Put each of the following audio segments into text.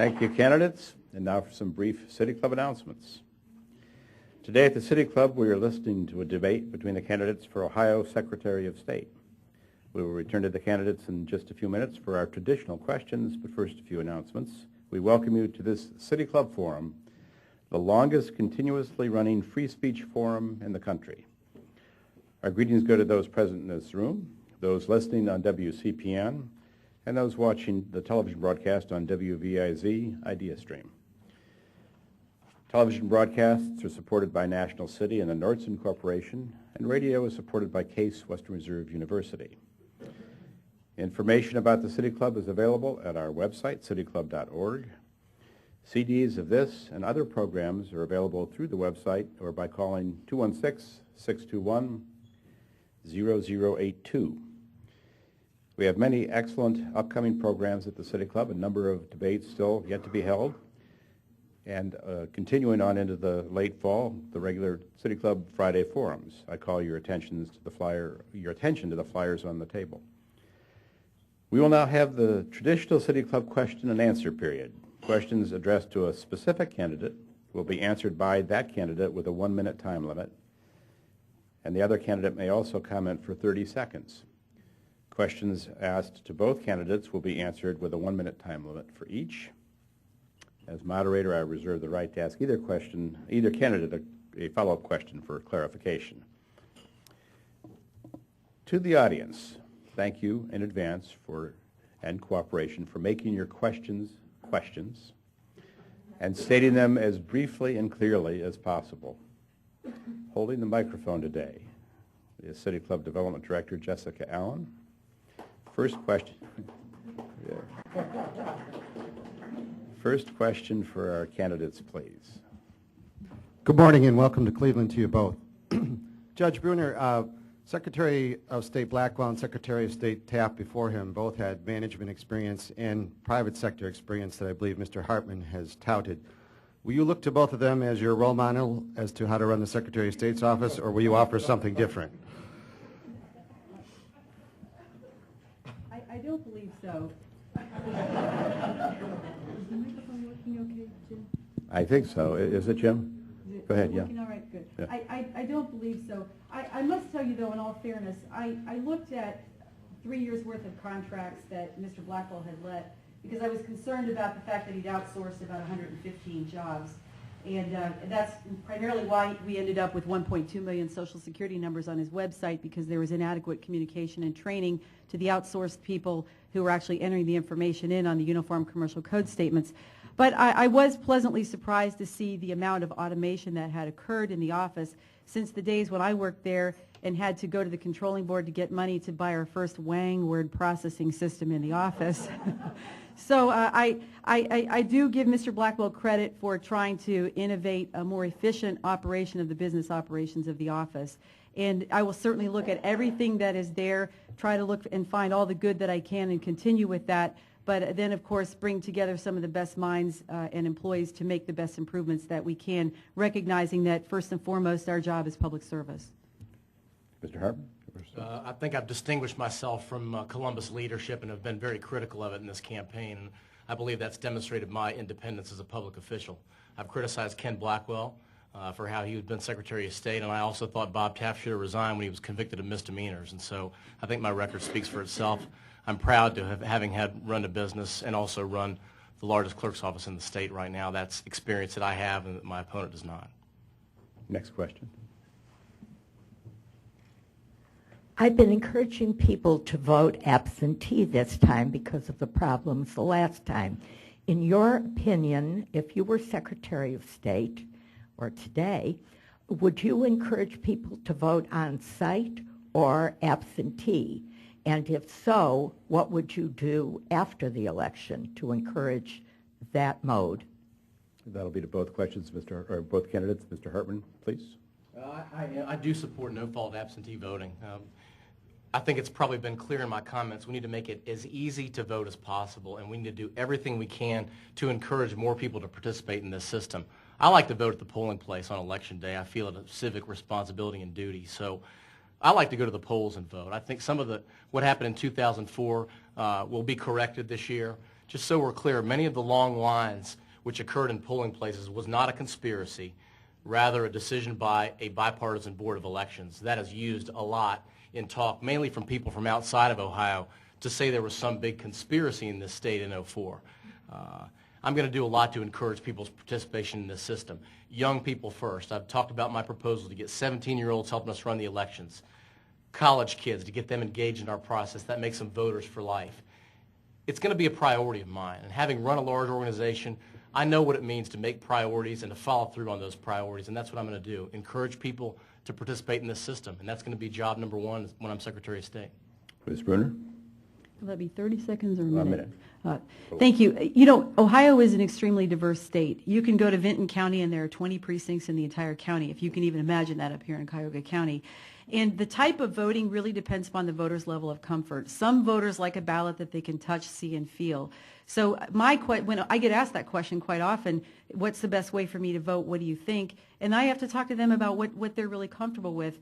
Thank you, candidates. And now for some brief City Club announcements. Today at the City Club, we are listening to a debate between the candidates for Ohio Secretary of State. We will return to the candidates in just a few minutes for our traditional questions, but first a few announcements. We welcome you to this City Club Forum, the longest continuously running free speech forum in the country. Our greetings go to those present in this room, those listening on WCPN, and those watching the television broadcast on WVIZ IdeaStream. Television broadcasts are supported by National City and the Nordson Corporation, and radio is supported by Case Western Reserve University. Information about the City Club is available at our website, cityclub.org. CDs of this and other programs are available through the website or by calling 216-621-0082. We have many excellent upcoming programs at the City Club, a number of debates still yet to be held, and continuing on into the late fall, the regular City Club Friday forums. I call your attention to the flyers on the table. We will now have the traditional City Club question and answer period. Questions addressed to a specific candidate will be answered by that candidate with a 1-minute time limit, and the other candidate may also comment for 30 seconds. Questions asked to both candidates will be answered with a 1-minute time limit for each. As moderator, I reserve the right to ask either candidate a follow-up question for clarification. To the audience, thank you in advance and cooperation for making your questions and stating them as briefly and clearly as possible. Holding the microphone today is City Club Development Director Jessica Allen. First question. First question for our candidates, please. Good morning and welcome to Cleveland to you both. Judge Brunner, Secretary of State Blackwell and Secretary of State Taft before him both had management experience and private sector experience that I believe Mr. Hartman has touted. Will you look to both of them as your role model as to how to run the Secretary of State's office, or will you offer something different? I don't believe so. Is the microphone working okay, Jim? I think so. Is it, Jim? Go ahead, yeah. All right, good. Yeah. I don't believe so. I must tell you, though, in all fairness, I looked at 3 years' worth of contracts that Mr. Blackwell had let because I was concerned about the fact that he'd outsourced about 115 jobs. And that's primarily why we ended up with 1.2 million Social Security numbers on his website, because there was inadequate communication and training to the outsourced people who were actually entering the information in on the Uniform Commercial Code statements. But I was pleasantly surprised to see the amount of automation that had occurred in the office since the days when I worked there and had to go to the controlling board to get money to buy our first Wang word processing system in the office. So I do give Mr. Blackwell credit for trying to innovate a more efficient operation of the business operations of the office. And I will certainly look at everything that is there, try to look and find all the good that I can and continue with that, but then, of course, bring together some of the best minds and employees to make the best improvements that we can, recognizing that, first and foremost, our job is public service. Mr. Hartman? I think I've distinguished myself from Columbus leadership and have been very critical of it in this campaign. I believe that's demonstrated my independence as a public official. I've criticized Ken Blackwell for how he had been Secretary of State, and I also thought Bob Taft should have resigned when he was convicted of misdemeanors. And so I think my record speaks for itself. I'm proud to having run a business and also run the largest clerk's office in the state right now. That's experience that I have and that my opponent does not. Next question. I've been encouraging people to vote absentee this time because of the problems the last time. In your opinion, if you were Secretary of State, or today, would you encourage people to vote on site or absentee? And if so, what would you do after the election to encourage that mode? That'll be to both questions, both candidates. Mr. Hartman, please. I do support no-fault absentee voting. I think it's probably been clear in my comments. We need to make it as easy to vote as possible, and we need to do everything we can to encourage more people to participate in this system. I like to vote at the polling place on Election Day. I feel it a civic responsibility and duty. So I like to go to the polls and vote. I think some of what happened in 2004 will be corrected this year. Just so we're clear, many of the long lines which occurred in polling places was not a conspiracy, rather a decision by a bipartisan board of elections. That is used a lot in talk, mainly from people from outside of Ohio, to say there was some big conspiracy in this state in '04. I'm going to do a lot to encourage people's participation in this system. Young people first. I've talked about my proposal to get 17-year-olds helping us run the elections. College kids, to get them engaged in our process. That makes them voters for life. It's going to be a priority of mine. And having run a large organization, I know what it means to make priorities and to follow through on those priorities, and that's what I'm going to do. Encourage people to participate in this system, and that's going to be job number one when I'm Secretary of State. Ms. Bruner? Will that be 30 seconds or a A minute? minute. Thank you. You know, Ohio is an extremely diverse state. You can go to Vinton County and there are 20 precincts in the entire county, if you can even imagine that up here in Cuyahoga County. And the type of voting really depends upon the voter's level of comfort. Some voters like a ballot that they can touch, see, and feel. So when I get asked that question quite often, what's the best way for me to vote? What do you think? And I have to talk to them about what they're really comfortable with.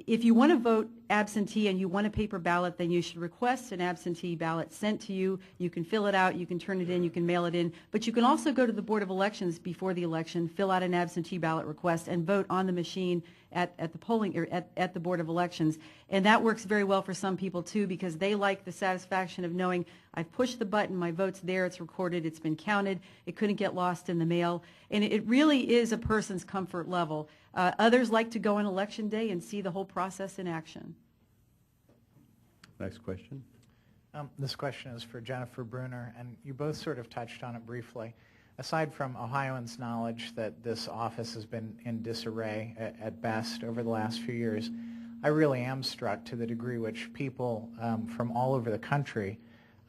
If you want to vote absentee and you want a paper ballot, then you should request an absentee ballot sent to you. You can fill it out, you can turn it in, you can mail it in, but you can also go to the Board of Elections before the election, fill out an absentee ballot request, and vote on the machine at the polling or at the Board of Elections. And that works very well for some people too, because they like the satisfaction of knowing I've pushed the button, my vote's there, it's recorded, it's been counted, it couldn't get lost in the mail. And it really is a person's comfort level. Others like to go on election day and see the whole process in action. Next question. This question is for Jennifer Bruner, and you both sort of touched on it briefly. Aside from Ohioans' knowledge that this office has been in disarray at best over the last few years, I really am struck to the degree which people from all over the country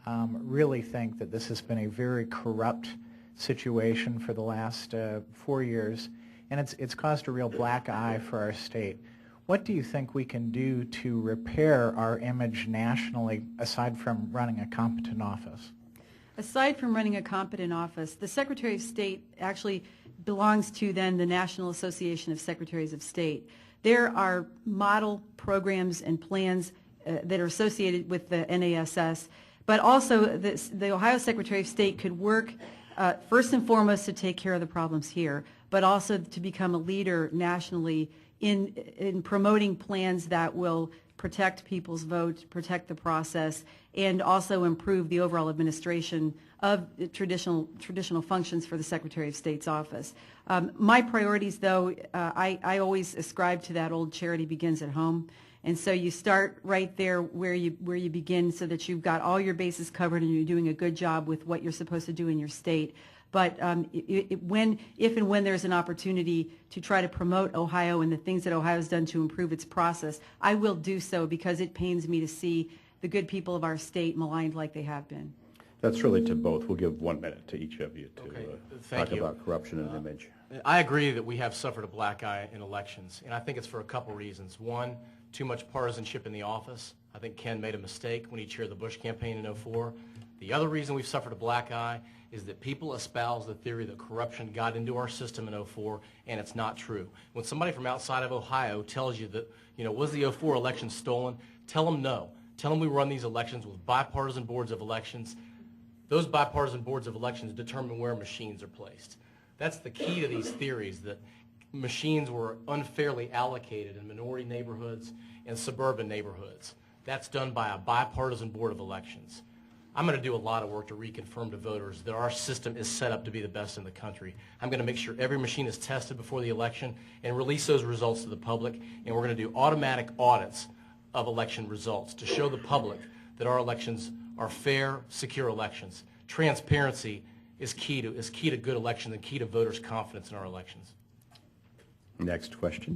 really think that this has been a very corrupt situation for the last 4 years, and it's caused a real black eye for our state. What do you think we can do to repair our image nationally, aside from running a competent office? Aside from running a competent office, the Secretary of State actually belongs to then the National Association of Secretaries of State. There are model programs and plans that are associated with the NASS, but also the Ohio Secretary of State could work first and foremost to take care of the problems here, but also to become a leader nationally in promoting plans that will protect people's vote, protect the process, and also improve the overall administration of traditional functions for the Secretary of State's office. My priorities, though, I always ascribe to that old charity begins at home. And so you start right there where you begin, so that you've got all your bases covered and you're doing a good job with what you're supposed to do in your state. But if and when there's an opportunity to try to promote Ohio and the things that Ohio has done to improve its process, I will do so, because it pains me to see the good people of our state maligned like they have been. That's really to both. We'll give 1 minute to each of you to Thank talk you. about corruption and image. I agree that we have suffered a black eye in elections, and I think it's for a couple reasons. One, too much partisanship in the office. I think Ken made a mistake when he chaired the Bush campaign in '04. The other reason we've suffered a black eye is that people espouse the theory that corruption got into our system in '04, and it's not true. When somebody from outside of Ohio tells you that, was the '04 election stolen, tell them no. Tell them we run these elections with bipartisan boards of elections. Those bipartisan boards of elections determine where machines are placed. That's the key to these theories, that machines were unfairly allocated in minority neighborhoods and suburban neighborhoods. That's done by a bipartisan board of elections. I'm going to do a lot of work to reconfirm to voters that our system is set up to be the best in the country. I'm going to make sure every machine is tested before the election and release those results to the public, and we're going to do automatic audits of election results to show the public that our elections are fair, secure elections. Transparency is key to good elections and key to voters' confidence in our elections. Next question.